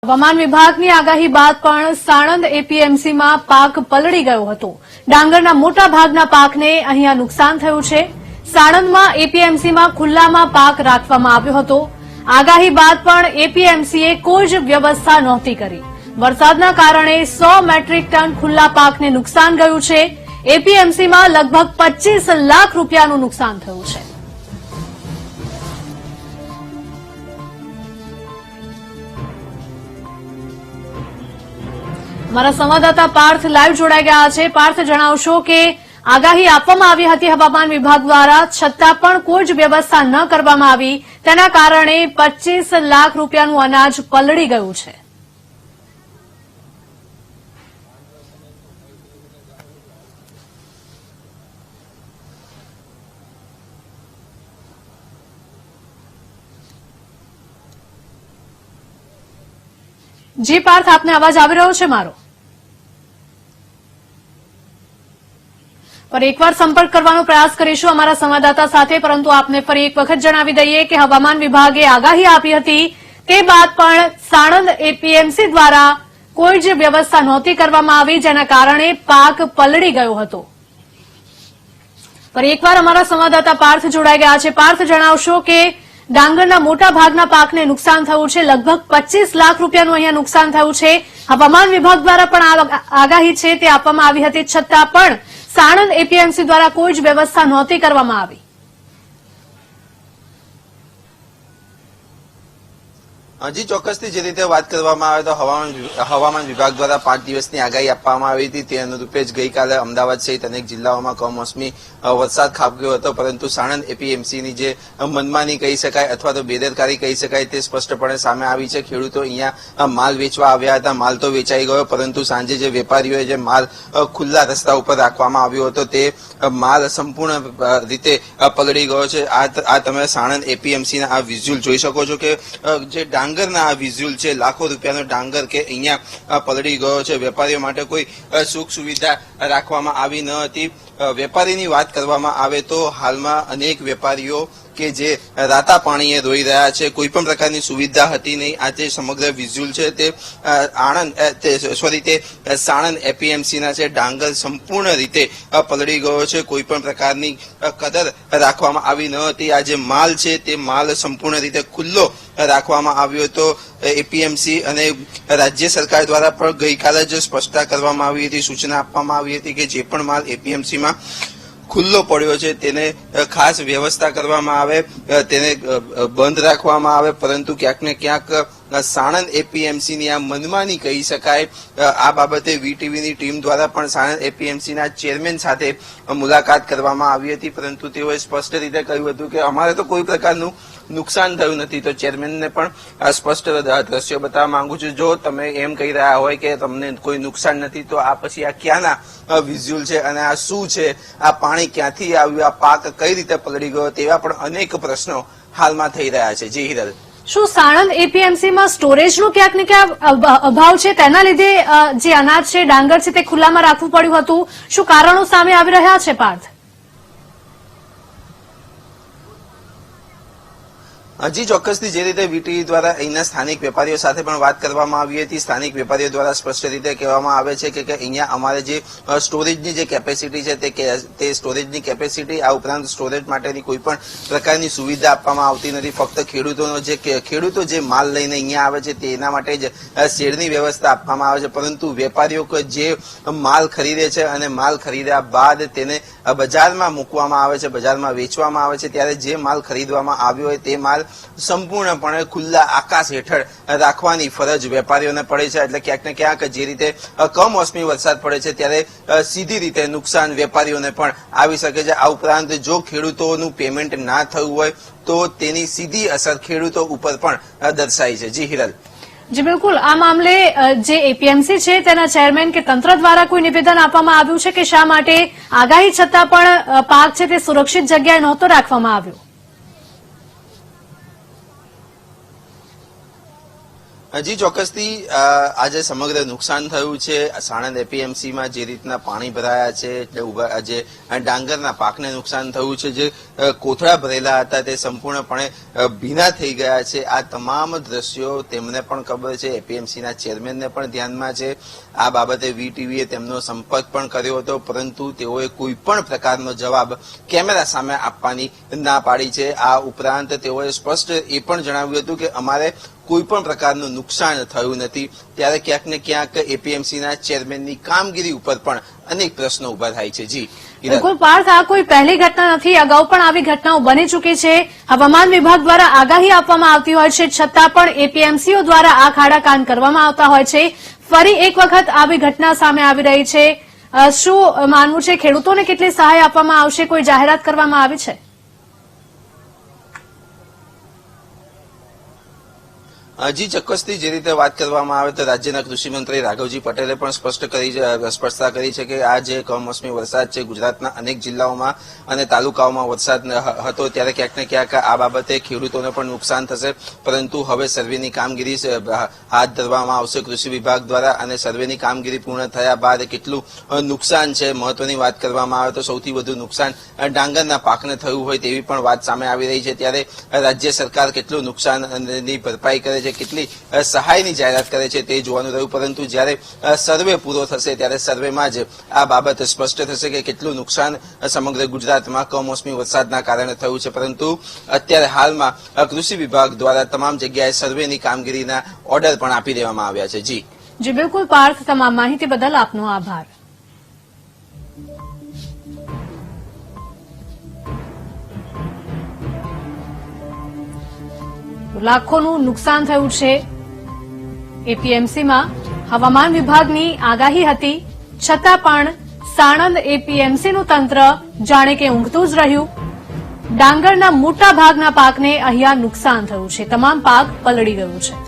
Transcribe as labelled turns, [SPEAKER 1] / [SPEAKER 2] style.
[SPEAKER 1] હવામાન વિભાગની આગાહી બાદ પણ સાણંદ એપીએમસીમાં પાક પલળી ગયો હતો। ડાંગરના મોટા ભાગના પાકને અહીંયા નુકસાન થયું છે। સાણંદમાં એપીએમસીમાં ખુલ્લામાં પાક રાખવામાં આવ્યો હતો। આગાહી બાદ પણ એપીએમસીએ કોઈ જ વ્યવસ્થા નહોતી કરી। વરસાદના કારણે 100 મેટ્રિક ટન ખુલ્લા પાકને નુકસાન ગયું છે। એપીએમસીમાં લગભગ 25 લાખ રૂપિયાનું નુકસાન થયું છે। हमारा संवाददाता पार्थ लाइव जोड़ाई गया है। पार्थ जणावशो के आगाही आपवामां आवी हती हवामान विभाग द्वारा, छतां पण कोई ज व्यवस्था न करवामां आवी, तेना कारणे 25 लाख रूपियानुं अनाज पलળી गयुं છે। जी पार्थ, आपने अवाज આવી રહ્યો છે મારો? पर एक बार संपर्क करवानो प्रयास करीशुं अमारा संवाददाता साथे, परंतु आपने फरी एक वखत जणावी दईए के हवामान विभागे आगाही आपी हती ते बाद पण साणंद एपीएमसी द्वारा कोई ज व्यवस्था नहोती करवामां आवी, जेना कारणे पाक पलળી गयो हतो। पर एक बार अमारा संवाददाता पार्थ जोड़ाई गया है। पार्थ, जणावशो के ડાંગરના મોટા ભાગના પાકને નુકસાન થયું છે। લગભગ 25 લાખ રૂપિયાનું અહીંયા નુકસાન થયું છે। હવામાન વિભાગ દ્વારા પણ આ આગાહી છે તે આપવામાં આવી હતી, છતાં પણ સાણંદ એપીએમસી દ્વારા કોઈ જ વ્યવસ્થા નહોતી કરવામાં આવી।
[SPEAKER 2] जी ચોક્કસથી જે રીતે વાત કરવામાં આવે તો હવામાન વિભાગ દ્વારા 5 દિવસની આગાહી આપવામાં આવી હતી। તે અનુરૂપે જ ગઈકાલે અમદાવાદ સહિત અનેક જિલ્લાઓમાં કમોસમી વરસાદ ખાબક્યો હતો, પરંતુ સાણંદ એપીએમસીની જે મનમાની કહી શકાય અથવા તો બેદરકારી કહી શકાય તે સ્પષ્ટપણે સામે આવી છે। ખેડૂતો અહીંયા માલ વેચવા આવ્યા હતા, માલ તો વેચાઈ ગયો, પરંતુ સાંજે જે વેપારીઓએ જે માલ ખુલ્લા રસ્તા ઉપર રાખવામાં આવ્યો હતો તે માલ સંપૂર્ણ રીતે પલળી ગયો છે। આ તમે સાણંદ એપીએમસીના આ વિઝ્યુઅલ જોઈ શકો છો કે જે ડાંગરના આ વિઝ્યુઅલ છે, લાખો રૂપિયાનો ડાંગર કે અહીંયા પલળી ગયો છે। વેપારીઓ માટે કોઈ સુખ સુવિધા રાખવામાં આવી ન હતી। વેપારીની વાત કરવામાં આવે તો હાલમાં અનેક વેપારીઓ કે જે રાતા પાણીએ રોઈ રહ્યા છે, કોઈ પણ પ્રકારની સુવિધા હતી નહીં। આ જે સમગ્ર વિઝ્યુઅલ છે તે સાણંદ એપીએમસીના છે। ડાંગર સંપૂર્ણ રીતે પલળી ગયો છે, કોઈ પણ પ્રકારની કદર રાખવામાં આવી ન હતી। આ જે માલ છે તે માલ સંપૂર્ણ રીતે ખુલ્લો રાખવામાં આવ્યો હતો। એપીએમસી અને રાજ્ય સરકાર દ્વારા પણ ગઈકાલે જ સ્પષ્ટતા કરવામાં આવી હતી, સૂચના આપવામાં આવી હતી કે જે પણ માલ એપીએમસીમાં ખુલ્લો પડ્યો છે તેને ખાસ વ્યવસ્થા કરવામાં આવે, તેને બંધ રાખવામાં આવે। પરંતુ ક્યાંક ને ક્યાંક સાણંદ એપીએમસીની આ મનમાની કહી શકાય। આ બાબતે વીટીવીની ટીમ દ્વારા પણ સાણંદ એપીએમસીના ચેરમેન સાથે મુલાકાત કરવામાં આવી હતી, પરંતુ તેઓએ સ્પષ્ટ રીતે કહ્યું હતું કે અમારે તો કોઈ પ્રકારનું નુકસાન થયું નથી। તો ચેરમેનને પણ સ્પષ્ટ દ્રશ્યો બતાવવા માંગુ છું। જો તમે એમ કહી રહ્યા હોય કે તમને કોઈ નુકસાન નથી, તો આ પછી આ ક્યાંના વિઝ્યુઅલ છે અને આ શું છે? આ પાણી ક્યાંથી આવ્યું? આ પાક કઈ રીતે પલળી ગયો? તેવા પણ અનેક પ્રશ્નો હાલમાં થઈ રહ્યા છે। જી હિરલ,
[SPEAKER 1] શું સાણંદ એપીએમસીમાં સ્ટોરેજનો ક્યાંક ને ક્યાંક અભાવ છે, તેના લીધે જે અનાજ છે, ડાંગર છે, તે ખુલ્લામાં રાખવું પડ્યું હતું? શું કારણો સામે આવી રહ્યા છે પાર્થ?
[SPEAKER 2] જી ચોક્કસથી જે રીતે વીટીવી દ્વારા અહીંના સ્થાનિક વેપારીઓ સાથે પણ વાત કરવામાં આવી હતી, સ્થાનિક વેપારીઓ દ્વારા સ્પષ્ટ રીતે કહેવામાં આવે છે કે અહીંયા અમારે જે સ્ટોરેજની જે કેપેસિટી છે તે સ્ટોરેજની કેપેસિટી, આ ઉપરાંત સ્ટોરેજ માટેની કોઈ પણ પ્રકારની સુવિધા આપવામાં આવતી નથી। ફક્ત ખેડૂતો જે માલ લઈને અહીંયા આવે છે તેના માટે જ શેડની વ્યવસ્થા આપવામાં આવે છે, પરંતુ વેપારીઓ જે માલ ખરીદે છે અને માલ ખરીદ્યા બાદ તેને બજારમાં મૂકવામાં આવે છે, બજારમાં વેચવામાં આવે છે, ત્યારે જે માલ ખરીદવામાં આવ્યો હોય તે માલ સંપૂર્ણપણે ખુલ્લા આકાશ હેઠળ રાખવાની ફરજ વેપારીઓને પડે છે। એટલે ક્યાંક ને ક્યાંક જે રીતે કમોસમી વરસાદ પડે છે ત્યારે સીધી રીતે નુકસાન વેપારીઓને પણ આવી શકે છે। આ ઉપરાંત જો ખેડૂતોનું પેમેન્ટ ના થયું હોય તો તેની સીધી અસર ખેડૂતો ઉપર પણ દર્શાઈ છે। જી હિરલ,
[SPEAKER 1] જી બિલકુલ, આ મામલે જે એપીએમસી છે તેના ચેરમેન કે તંત્ર દ્વારા કોઈ નિવેદન આપવામાં આવ્યું છે કે શા માટે આગાહી છતાં પણ પાક છે તે સુરક્ષિત જગ્યાએ નહોતો રાખવામાં આવ્યો?
[SPEAKER 2] જી ચોક્કસથી આજે સમગ્ર નુકસાન થયું છે સાણંદ એપીએમસીમાં જે રીતના પાણી ભરાયા છે જે ડાંગરના પાકને નુકસાન થયું છે જે કોથળા ભરેલા હતા તે સંપૂર્ણપણે ભીના થઈ ગયા છે આ તમામ દ્રશ્યો તેમને પણ ખબર છે એપીએમસીના ચેરમેનને પણ ધ્યાનમાં છે આ બાબતે વીટીવીએ તેમનો સંપર્ક પણ કર્યો હતો પરંતુ તેઓએ કોઈ પણ પ્રકારનો જવાબ કેમેરા સામે આપવાની ના પાડી છે આ ઉપરાંત તેઓએ સ્પષ્ટ એ પણ જણાવ્યું હતું કે અમારે કોઈ પણ પ્રકારનું નુકસાન થયું નથી ત્યારે ક્યાંક ને ક્યાંક એપીએમસીના ચેરમેનની કામગીરી ઉપર પણ અનેક પ્રશ્નો ઉભા થાય છે જી
[SPEAKER 1] બિલકુલ પાર્થ આ કોઈ પહેલી ઘટના નથી અગાઉ પણ આવી ઘટનાઓ બની ચૂકી છે હવામાન વિભાગ દ્વારા આગાહી આપવામાં આવતી હોય છે છતાં પણ એપીએમસીઓ દ્વારા આ ખાડા કાન કરવામાં આવતા હોય છે ફરી એક વખત આવી ઘટના સામે આવી રહી છે શું માનવું છે ખેડૂતોને કેટલી સહાય આપવામાં આવશે કોઈ જાહેરાત કરવામાં આવી છે
[SPEAKER 2] જી ચોક્કસથી જે રીતે વાત કરવામાં આવે તો રાજ્યના કૃષિમંત્રી રાઘવજી પટેલે પણ સ્પષ્ટતા કરી છે કે આ જે કમોસમી વરસાદ છે ગુજરાતના અનેક જિલ્લાઓમાં અને તાલુકાઓમાં વરસાદ હતો ત્યારે ક્યાંક ને ક્યાંક આ બાબતે ખેડૂતોને પણ નુકસાન થશે પરંતુ હવે સર્વેની કામગીરી હાથ ધરવામાં આવશે કૃષિ વિભાગ દ્વારા અને સર્વેની કામગીરી પૂર્ણ થયા બાદ કેટલું નુકસાન છે મહત્વની વાત કરવામાં આવે તો સૌથી વધુ નુકસાન ડાંગરના પાકને થયું હોય તેવી પણ વાત સામે આવી રહી છે ત્યારે રાજ્ય સરકાર કેટલું નુકસાનની ભરપાઈ કરે છે કેટલી સહાયની જાહેરાત કરે છે તે જોવાનું રહ્યું પરંતુ જ્યારે સર્વે પૂરો થશે ત્યારે સર્વેમાં જ આ બાબત સ્પષ્ટ થશે કે કેટલું નુકસાન સમગ્ર ગુજરાતમાં કમોસમી વરસાદના કારણે થયું છે પરંતુ અત્યારે હાલમાં કૃષિ વિભાગ દ્વારા તમામ જગ્યાએ સર્વેની કામગીરીના ઓર્ડર પણ આપી દેવામાં આવ્યા છે જી
[SPEAKER 1] બિલકુલ પાર્થ તમામ માહિતી બદલ આપનો આભાર લાખોનું નુકસાન થયું છે એપીએમસીમાં હવામાન વિભાગની આગાહી હતી છતાં પણ સાણંદ એપીએમસીનું તંત્ર જાણે કે ઊંઘતું જ રહ્યું ડાંગરના મોટા ભાગના પાકને અહીંયા નુકસાન થયું છે તમામ પાક પલળી ગયું છે